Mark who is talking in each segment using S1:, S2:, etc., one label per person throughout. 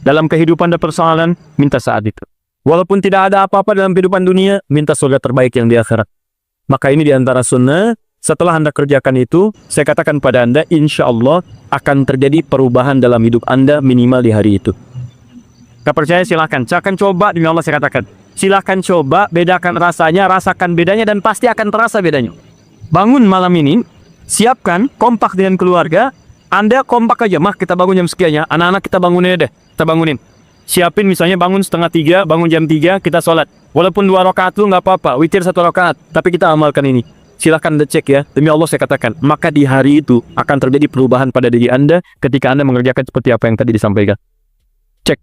S1: Dalam kehidupan ada persoalan, minta saat itu. Walaupun tidak ada apa-apa dalam kehidupan dunia, minta surga terbaik yang di akhirat. Maka ini diantara sunnah. Setelah Anda kerjakan itu, saya katakan pada Anda, insya Allah akan terjadi perubahan dalam hidup Anda minimal di hari itu. Gak percaya silahkan. Silahkan coba, demi Allah saya katakan. Silahkan coba, bedakan rasanya, rasakan bedanya, dan pasti akan terasa bedanya. Bangun malam ini, siapkan, kompak dengan keluarga. Anda kompak aja, mah kita bangun jam sekian ya. Anak-anak kita bangunin deh, kita bangunin. Siapin misalnya bangun 2:30, bangun jam 3, kita sholat. Walaupun 2 rakaat lu nggak apa-apa, witir 1 rakaat. Tapi kita amalkan ini. Silahkan Anda cek ya, demi Allah saya katakan. Maka di hari itu akan terjadi perubahan pada diri Anda ketika Anda mengerjakan seperti apa yang tadi disampaikan. Cek,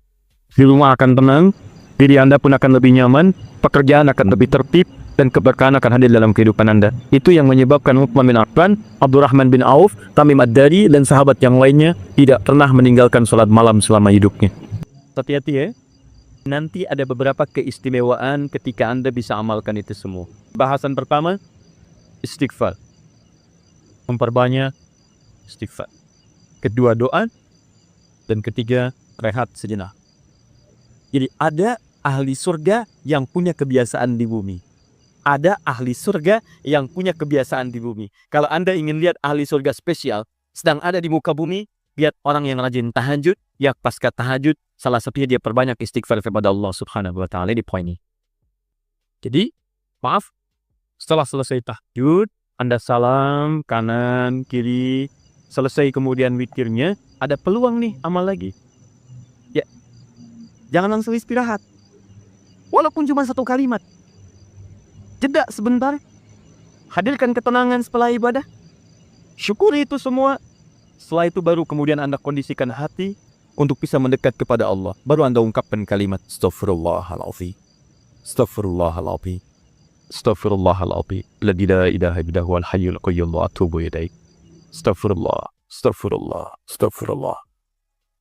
S1: di rumah akan tenang, diri Anda pun akan lebih nyaman, pekerjaan akan lebih tertib, dan keberkahan akan hadir dalam kehidupan Anda. Itu yang menyebabkan Utsman bin Affan, Abdurrahman bin Auf, Tamim Ad-Dari, dan sahabat yang lainnya tidak pernah meninggalkan sholat malam selama hidupnya. Hati-hati ya. Nanti ada beberapa keistimewaan ketika Anda bisa amalkan itu semua. Bahasan pertama, istighfar. Memperbanyak istighfar. Kedua, doa. Dan ketiga, rehat sejenak. Jadi ada ahli surga yang punya kebiasaan di bumi. Ada ahli surga yang punya kebiasaan di bumi. Kalau Anda ingin lihat ahli surga spesial, sedang ada di muka bumi, lihat orang yang rajin tahajud, ya pasca tahajud, salah satunya dia perbanyak istighfar kepada Allah Subhanahu wa Ta'ala di poin ini. Jadi, maaf, setelah selesai tahajud, Anda salam kanan, kiri, selesai kemudian witirnya, ada peluang nih amal lagi. Ya, jangan langsung istirahat. Walaupun cuma 1 kalimat. Jeda sebentar, hadirkan ketenangan setelah ibadah, syukuri itu semua. Setelah itu baru kemudian Anda kondisikan hati untuk bisa mendekat kepada Allah. Baru Anda ungkapkan kalimat Astaghfirullahaladzim, Astaghfirullahaladzim, Astaghfirullahaladzim, la ilaha illa huwal hayyul qayyum wa atubu ilaih. Astaghfirullah, Astaghfirullah, Astaghfirullah.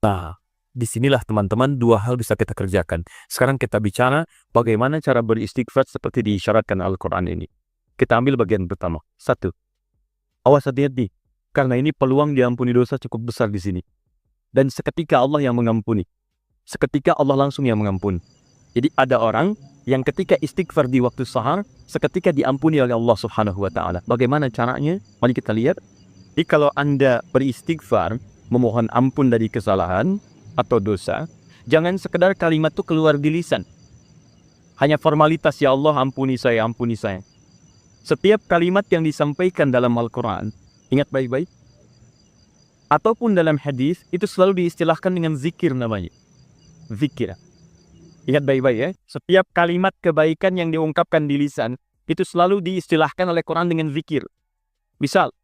S1: Nah, disinilah teman-teman 2 hal bisa kita kerjakan. Sekarang kita bicara bagaimana cara beristighfar seperti diisyaratkan Al-Quran ini. Kita ambil bagian pertama. 1. Awas hati-hati, karena ini peluang diampuni dosa cukup besar di sini. Dan seketika Allah yang mengampuni. Seketika Allah langsung yang mengampuni. Jadi ada orang yang ketika istighfar di waktu sahar, seketika diampuni oleh Allah Subhanahu wa Ta'ala. Bagaimana caranya? Mari kita lihat. Jadi kalau Anda beristighfar, memohon ampun dari kesalahan atau dosa, jangan sekedar kalimat itu keluar di lisan. Hanya formalitas, ya Allah ampuni saya, ampuni saya. Setiap kalimat yang disampaikan dalam Al-Quran, ingat baik-baik, ataupun dalam hadis, itu selalu diistilahkan dengan zikir namanya. Zikir. Ingat baik-baik ya, setiap kalimat kebaikan yang diungkapkan di lisan, itu selalu diistilahkan oleh Quran dengan zikir. Misal,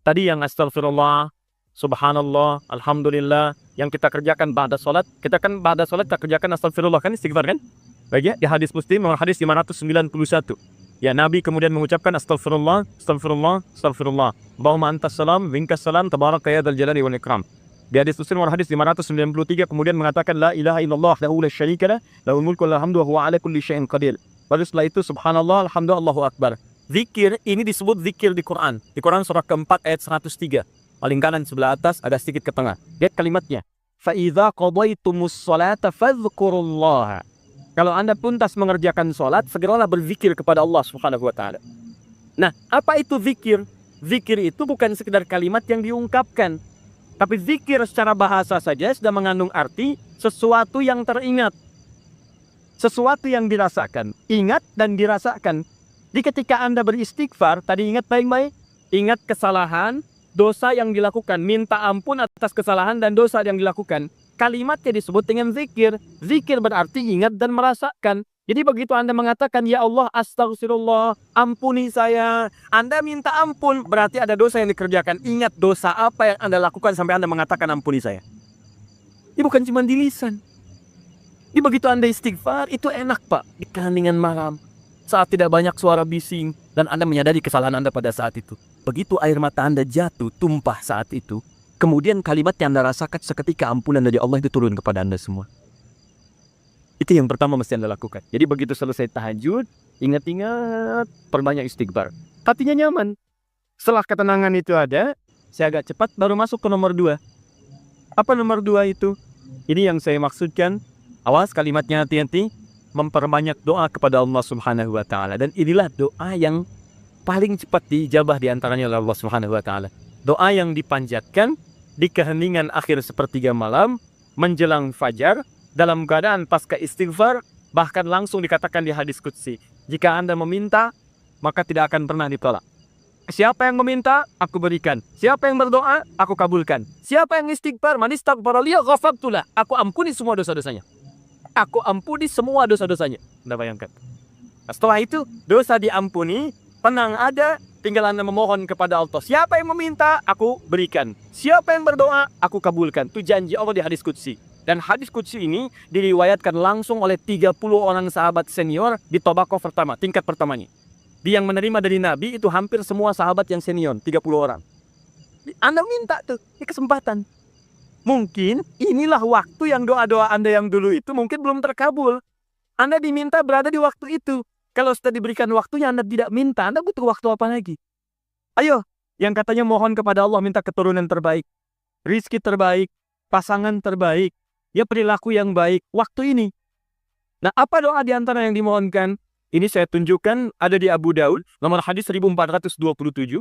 S1: tadi yang astagfirullah, subhanallah, alhamdulillah, yang kita kerjakan ba'da salat, kita kan ba'da salat kita kerjakan astagfirullah, kan istighfar kan? Baik ya, di hadis Muslim, hadis 591. Ya, Nabi kemudian mengucapkan astagfirullah, astagfirullah, astagfirullah. Allahumma antas salam, minkas salam, tabaraka ya dzal jalali wal ikram. Di hadis Muslim hadis 593 kemudian mengatakan la ilaha illallah lahu la syarika lah, lahul mulku wal hamdu wa huwa ala kulli syai'in qadir. Lalu setelah itu subhanallah, alhamdulillah, Allahu akbar. Zikir ini disebut zikir di Quran. Di Quran surah keempat ayat 103. Paling kanan sebelah atas, ada sedikit ke tengah. Lihat kalimatnya. فَإِذَا قَضَيْتُمُ الصَّلَاةَ فَاذْكُرُوا اللَّهَ. Kalau Anda tuntas mengerjakan sholat, segeralah berzikir kepada Allah Subhanahu wa Ta'ala. Nah, apa itu zikir? Zikir itu bukan sekedar kalimat yang diungkapkan. Tapi zikir secara bahasa saja sudah mengandung arti sesuatu yang teringat. Sesuatu yang dirasakan. Ingat dan dirasakan. Jadi ketika Anda beristighfar, tadi ingat baik-baik. Ingat kesalahan, dosa yang dilakukan, minta ampun atas kesalahan dan dosa yang dilakukan. Kalimatnya disebut dengan zikir. Zikir berarti ingat dan merasakan. Jadi begitu Anda mengatakan, ya Allah astagfirullah, ampuni saya, Anda minta ampun, berarti ada dosa yang dikerjakan. Ingat dosa apa yang Anda lakukan sampai Anda mengatakan ampuni saya. Ini bukan cuma di lisan. Ini begitu Anda istighfar, itu enak Pak. Di keheningan malam, saat tidak banyak suara bising, dan Anda menyadari kesalahan Anda pada saat itu. Begitu air mata Anda jatuh, tumpah saat itu, kemudian kalimat yang Anda rasakan seketika ampunan dari Allah itu turun kepada Anda semua. Itu yang pertama mesti Anda lakukan. Jadi begitu selesai tahajud, ingat-ingat, perbanyak istighfar. Hatinya nyaman. Setelah ketenangan itu ada, saya agak cepat baru masuk ke nomor 2. Apa nomor 2 itu? Ini yang saya maksudkan. Awas kalimatnya, hati-hati. Memperbanyak doa kepada Allah Subhanahu wa Ta'ala. Dan inilah doa yang paling cepat diijabah diantaranya oleh Allah Subhanahu wa Ta'ala. Doa yang dipanjatkan di keheningan akhir sepertiga malam, menjelang fajar, dalam keadaan pasca istighfar, bahkan langsung dikatakan di hadis qudsi, jika Anda meminta, maka tidak akan pernah ditolak. Siapa yang meminta, aku berikan. Siapa yang berdoa, aku kabulkan. Siapa yang istighfar, man istaghfara li ghafartu lah, aku ampuni semua dosa-dosanya. Aku ampuni semua dosa-dosanya. Anda bayangkan. Setelah itu, dosa diampuni, tenang ada, tinggal Anda memohon kepada Allah. Siapa yang meminta, aku berikan. Siapa yang berdoa, aku kabulkan. Itu janji Allah di hadis qudsi. Dan hadis qudsi ini diriwayatkan langsung oleh 30 orang sahabat senior di tabaqah pertama, tingkat pertamanya. Dia yang menerima dari Nabi itu hampir semua sahabat yang senior, 30 orang. Anda minta tuh, ini kesempatan. Mungkin inilah waktu yang doa-doa Anda yang dulu itu mungkin belum terkabul. Anda diminta berada di waktu itu. Kalau sudah diberikan waktunya Anda tidak minta, Anda butuh waktu apa lagi? Ayo, yang katanya mohon kepada Allah minta keturunan terbaik, rizki terbaik, pasangan terbaik, ya perilaku yang baik, waktu ini. Nah, apa doa di antara yang dimohonkan? Ini saya tunjukkan ada di Abu Daud, nomor hadis 1427.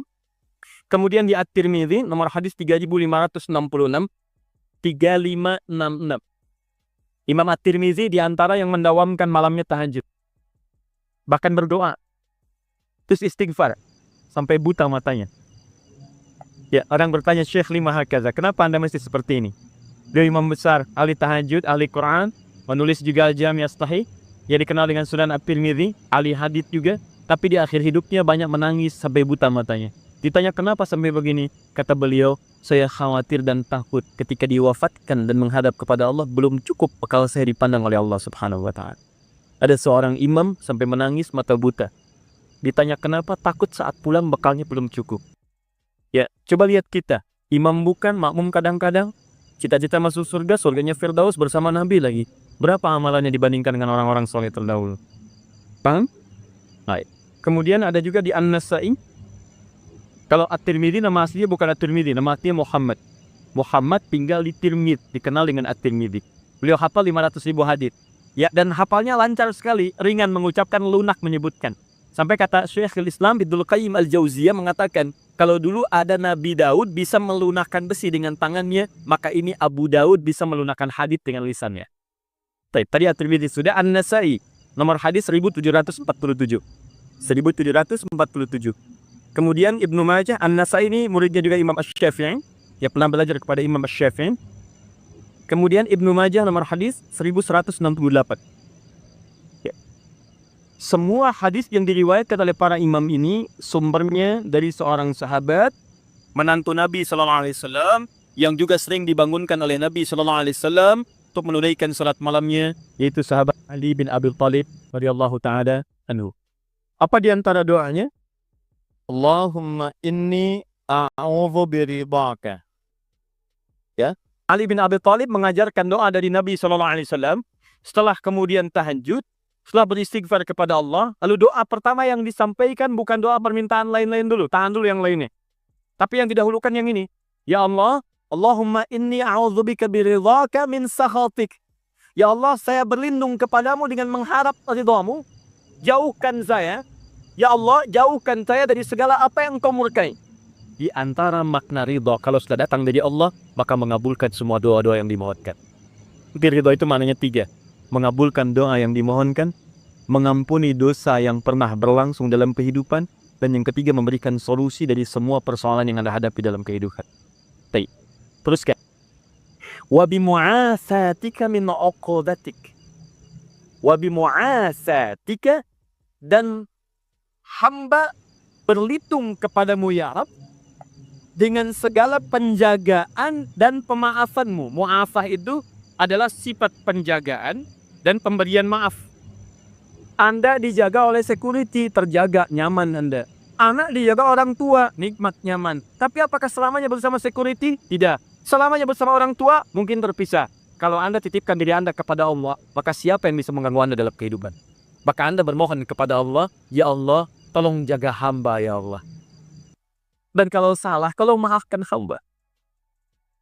S1: Kemudian di At-Tirmidzi, nomor hadis 3566. 3566. Imam At-Tirmidzi di antara yang mendawamkan malamnya tahajud. Bahkan berdoa. Terus istighfar. Sampai buta matanya. Ya, orang bertanya, Syekh lima hakaza, kenapa Anda mesti seperti ini? Dia imam besar, ahli tahajud, ahli Quran, menulis juga Al-Jami' As-Sahih, yang dikenal dengan Sunan At-Tirmidzi, ahli hadits juga, tapi di akhir hidupnya banyak menangis sampai buta matanya. Ditanya kenapa sampai begini? Kata beliau, saya khawatir dan takut ketika diwafatkan dan menghadap kepada Allah belum cukup bekal saya dipandang oleh Allah Subhanahu wa Ta'ala. Ada seorang imam sampai menangis mata buta. Ditanya kenapa? Takut saat pulang bekalnya belum cukup. Ya, coba lihat kita. Imam bukan, makmum kadang-kadang. Cita-cita masuk surga, surganya Firdaus bersama Nabi lagi. Berapa amalannya dibandingkan dengan orang-orang soleh terdahulu? Paham? Baik. Kemudian ada juga di An-Nasa'i. Kalau At-Tirmidzi nama aslinya bukan At-Tirmidzi, nama aslinya Muhammad. Muhammad tinggal di Tirmidz, dikenal dengan At-Tirmidzi. Beliau hafal 500.000 hadits. Ya, dan hafalnya lancar sekali, ringan mengucapkan, lunak menyebutkan. Sampai kata Syekhul Islam Ibnu Qayyim Al-Jauziyah mengatakan, kalau dulu ada Nabi Daud bisa melunakkan besi dengan tangannya, maka ini Abu Daud bisa melunakkan hadits dengan lisannya. Tadi At-Tirmidzi sudah. An-Nasa'i nomor hadis 1747. 1747. Kemudian Ibnu Majah. An-Nasa'i ini muridnya juga Imam Asy-Syafi'i, ya pernah belajar kepada Imam Asy-Syafi'i. Kemudian Ibnu Majah nomor hadis 1168. Ya. Semua hadis yang diriwayatkan oleh para imam ini sumbernya dari seorang sahabat, menantu Nabi sallallahu alaihi wasallam, yang juga sering dibangunkan oleh Nabi sallallahu alaihi wasallam untuk menunaikan salat malamnya, yaitu sahabat Ali bin Abi Thalib radhiyallahu taala anhu. Apa di antara doanya? Allahumma inni a'udzu biridhaka. Ya, Ali bin Abi Thalib mengajarkan doa dari Nabi sallallahu alaihi wasallam setelah kemudian tahajud, setelah beristighfar kepada Allah, lalu doa pertama yang disampaikan bukan doa permintaan lain-lain dulu, tahan dulu yang lainnya. Tapi yang didahulukan yang ini. Ya Allah, Allahumma inni a'udzubika biridhaka min sakhatik. Ya Allah, saya berlindung kepadamu dengan mengharap ridhamu. Jauhkan saya. Ya Allah, jauhkan saya dari segala apa yang Engkau murkai. Di antara makna ridha, kalau sudah datang dari Allah, maka mengabulkan semua doa-doa yang dimohonkan. Ridha itu maknanya 3. Mengabulkan doa yang dimohonkan, mengampuni dosa yang pernah berlangsung dalam kehidupan, dan yang ketiga memberikan solusi dari semua persoalan yang Anda hadapi dalam kehidupan. Teruskan. Wa bimu'asatika min uqudatik. Wa bimu'asatika, dan hamba berlindung kepadamu ya Rabb dengan segala penjagaan dan pemaafanmu. Mu'afah itu adalah sifat penjagaan dan pemberian maaf. Anda dijaga oleh security, terjaga, nyaman Anda. Anak dijaga orang tua, nikmat, nyaman. Tapi apakah selamanya bersama security? Tidak. Selamanya bersama orang tua, mungkin terpisah. Kalau Anda titipkan diri Anda kepada Allah, maka siapa yang bisa mengganggu Anda dalam kehidupan? Maka Anda bermohon kepada Allah, ya Allah, tolong jaga hamba ya Allah. Dan kalau salah, kalau maafkan hamba.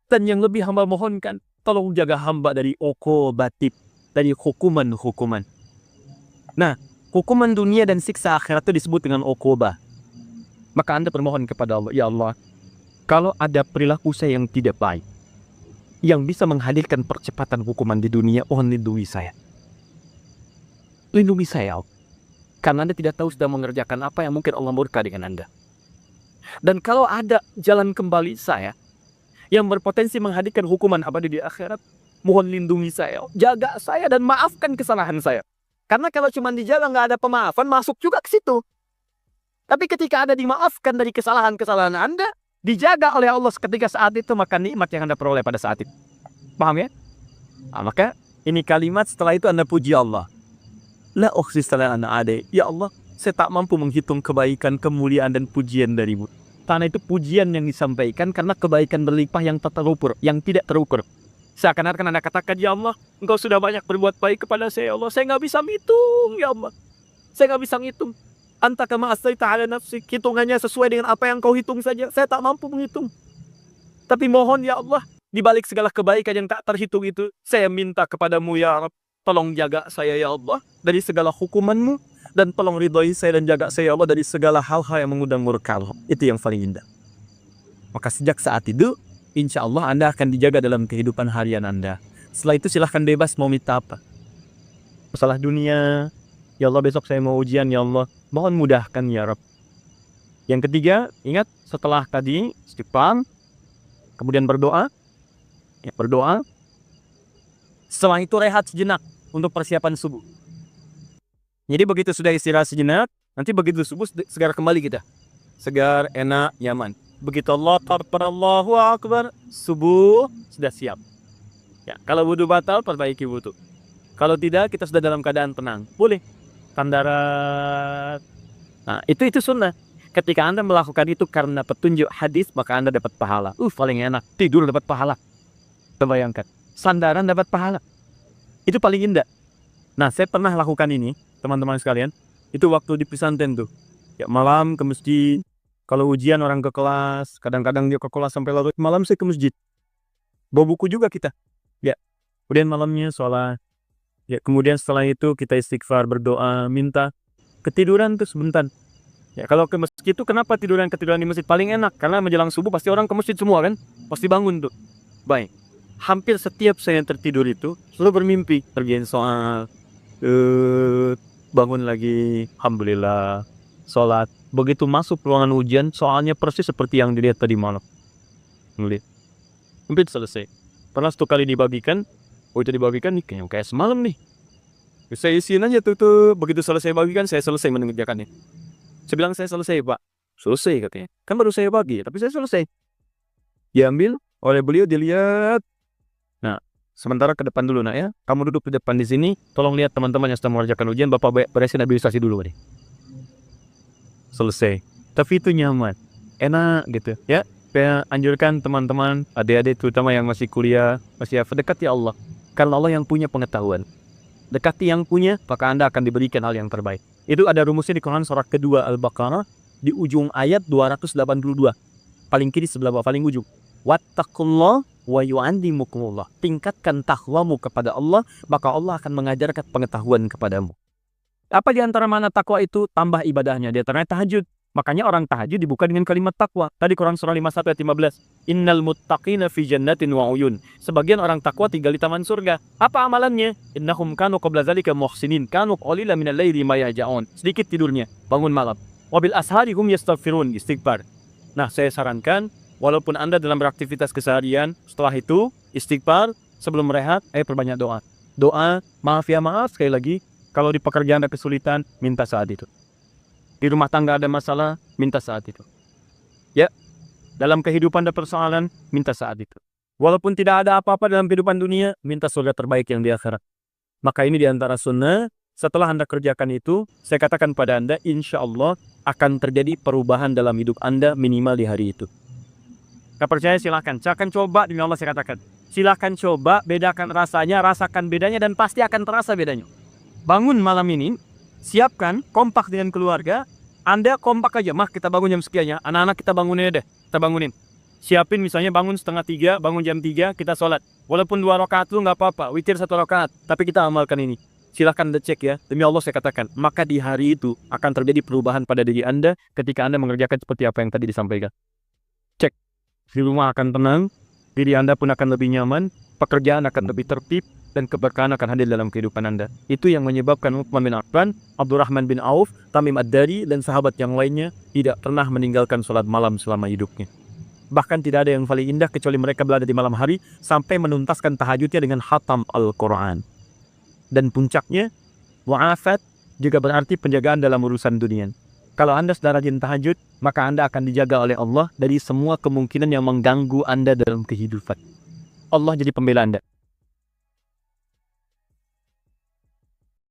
S1: Dan yang lebih hamba mohonkan, tolong jaga hamba dari uqubatib, dari hukuman-hukuman. Nah, hukuman dunia dan siksa akhirat itu disebut dengan uqubah. Maka Anda bermohon kepada Allah, ya Allah, kalau ada perilaku saya yang tidak baik, yang bisa menghadirkan percepatan hukuman di dunia, mohon lindungi saya. Lindungi saya, karena Anda tidak tahu sedang mengerjakan apa yang mungkin Allah murka dengan Anda. Dan kalau ada jalan kembali saya yang berpotensi menghadirkan hukuman abadi di akhirat, mohon lindungi saya, jaga saya dan maafkan kesalahan saya. Karena kalau cuma dijaga nggak ada pemaafan, masuk juga ke situ. Tapi ketika Anda dimaafkan dari kesalahan-kesalahan Anda, dijaga oleh Allah ketika saat itu, maka nikmat yang Anda peroleh pada saat itu. Paham ya? Nah, maka ini kalimat setelah itu Anda puji Allah. La ukhsi salah ana ade. Ya Allah, saya tak mampu menghitung kebaikan, kemuliaan dan pujian darimu. Karena itu pujian yang disampaikan karena kebaikan berlimpah yang tak terukur, yang tidak terukur. Seakan-akan Anda katakan, ya Allah, Engkau sudah banyak berbuat baik kepada saya, ya Allah. Saya nggak bisa menghitung, ya Allah. Saya nggak bisa menghitung. Anta kama astaita ala nafsi. Hitungannya sesuai dengan apa yang Kau hitung saja. Saya tak mampu menghitung. Tapi mohon, ya Allah, di balik segala kebaikan yang tak terhitung itu, saya minta kepadamu, ya Rabb, tolong jaga saya, ya Allah, dari segala hukuman-Mu. Dan tolong ridhoi saya dan jaga saya, ya Allah, dari segala hal-hal yang mengundang murka-Mu. Itu yang paling indah. Maka sejak saat itu, insya Allah Anda akan dijaga dalam kehidupan harian Anda. Setelah itu silahkan bebas mau minta apa. Masalah dunia, ya Allah besok saya mau ujian, ya Allah, mohon mudahkan ya Rabb. Yang ketiga, ingat setelah tadi istighfar, kemudian berdoa, ya berdoa. Setelah itu rehat sejenak untuk persiapan subuh. Jadi begitu sudah istirahat sejenak, nanti begitu subuh segar kembali kita. Segar, enak, nyaman. Begitu Allah Akbar, Allahu Akbar, subuh sudah siap. Ya, kalau wudu batal, perbaiki wudu. Kalau tidak, kita sudah dalam keadaan tenang. Boleh. Tandarat. Nah, itu sunnah. Ketika Anda melakukan itu karena petunjuk hadis, maka Anda dapat pahala. Paling enak. Tidur dapat pahala. Terbayangkan. Sandaran dapat pahala. Itu paling indah. Nah, saya pernah lakukan ini, teman-teman sekalian. Itu waktu di pesantren tuh. Ya, malam ke masjid. Kalau ujian orang ke kelas, kadang-kadang dia ke kelas sampai larut malam, saya ke masjid. Bawa buku juga kita. Ya, kemudian malamnya sholat. Ya, kemudian setelah itu kita istighfar, berdoa, minta. Ketiduran tuh sebentar. Ya, kalau ke masjid itu kenapa ketiduran di masjid paling enak? Karena menjelang subuh pasti orang ke masjid semua kan? Pasti bangun tuh. Baik. Hampir setiap saya yang tertidur itu selalu bermimpi. Kerjain soal. Bangun lagi. Alhamdulillah. Sholat. Begitu masuk ruangan ujian, soalnya persis seperti yang dilihat tadi malam. Ngelihat. Hampir selesai. Pernah satu kali dibagikan. Itu dibagikan nih, kayak semalam nih. Saya isiin aja tuh. Begitu selesai bagikan, saya selesai mengerjakannya. Saya bilang, saya selesai, Pak. Selesai katanya. Kan baru saya bagi, tapi saya selesai. Diambil oleh beliau, dilihat. Nah, sementara ke depan dulu, nak ya. Kamu duduk di depan di sini. Tolong lihat teman-teman yang sedang mengerjakan ujian. Bapak beresin administrasi dulu, nih. Selesai. Tapi itu nyaman, enak gitu ya. Saya anjurkan teman-teman, adik-adik terutama yang masih kuliah, masih dekati Allah. Karena Allah yang punya pengetahuan. Dekati yang punya, maka Anda akan diberikan hal yang terbaik. Itu ada rumusnya di Quran surah kedua Al-Baqarah di ujung ayat 282. Paling kiri sebelah bawah, paling ujung. Wattaqullah wa yu'allimukumullah. Tingkatkan takwamu kepada Allah, maka Allah akan mengajarkan pengetahuan kepadamu. Apa di antara mana takwa itu? Tambah ibadahnya. Di antaranya tahajud. Makanya orang tahajud dibuka dengan kalimat takwa. Tadi Quran surah 51 ayat 15. Innal muttaqina fi jannatin wa uyun. Sebagian orang takwa tinggal di taman surga. Apa amalannya? Innahum kanu qabla dzalika muhsinin. Kanu qalilan minal laili ma yahja'un. Sedikit tidurnya, bangun malam. Wabil ashari hum yastaghfirun, istighfar. Nah, saya sarankan walaupun Anda dalam beraktivitas keseharian, setelah itu istighfar, sebelum rehat, perbanyak doa. Doa, maaf ya maaf sekali lagi. Kalau di pekerjaan ada kesulitan, minta saat itu. Di rumah tangga ada masalah, minta saat itu. Ya, dalam kehidupan ada persoalan, minta saat itu. Walaupun tidak ada apa-apa dalam kehidupan dunia, minta surga terbaik yang di akhirat. Maka ini di antara sunnah. Setelah Anda kerjakan itu, saya katakan pada Anda, insya Allah akan terjadi perubahan dalam hidup Anda minimal di hari itu. Gak percaya silahkan. Saya akan coba, demi Allah saya katakan. Silahkan coba, bedakan rasanya, rasakan bedanya, dan pasti akan terasa bedanya. Bangun malam ini, siapkan, kompak dengan keluarga. Anda kompak aja, mah kita bangun jam sekian ya. Anak-anak kita bangunin deh, kita bangunin. Siapin misalnya bangun 2:30, bangun jam 3, kita sholat. Walaupun 2 rakaat lu nggak apa-apa, witir 1 rakaat. Tapi kita amalkan ini. Silahkan Anda cek ya. Demi Allah saya katakan, maka di hari itu akan terjadi perubahan pada diri Anda ketika Anda mengerjakan seperti apa yang tadi disampaikan. Cek. Di rumah akan tenang, diri Anda pun akan lebih nyaman, pekerjaan akan lebih tertib, dan keberkahan akan hadir dalam kehidupan Anda. Itu yang menyebabkan Uthman bin Affan, Abdurrahman bin Auf, Tamim Ad-Dari, dan sahabat yang lainnya tidak pernah meninggalkan sholat malam selama hidupnya. Bahkan tidak ada yang paling indah kecuali mereka berada di malam hari sampai menuntaskan tahajudnya dengan khatam Al-Quran. Dan puncaknya, wa'afat juga berarti penjagaan dalam urusan dunia. Kalau Anda sedang rajin tahajud, maka Anda akan dijaga oleh Allah dari semua kemungkinan yang mengganggu Anda dalam kehidupan. Allah jadi pembela Anda.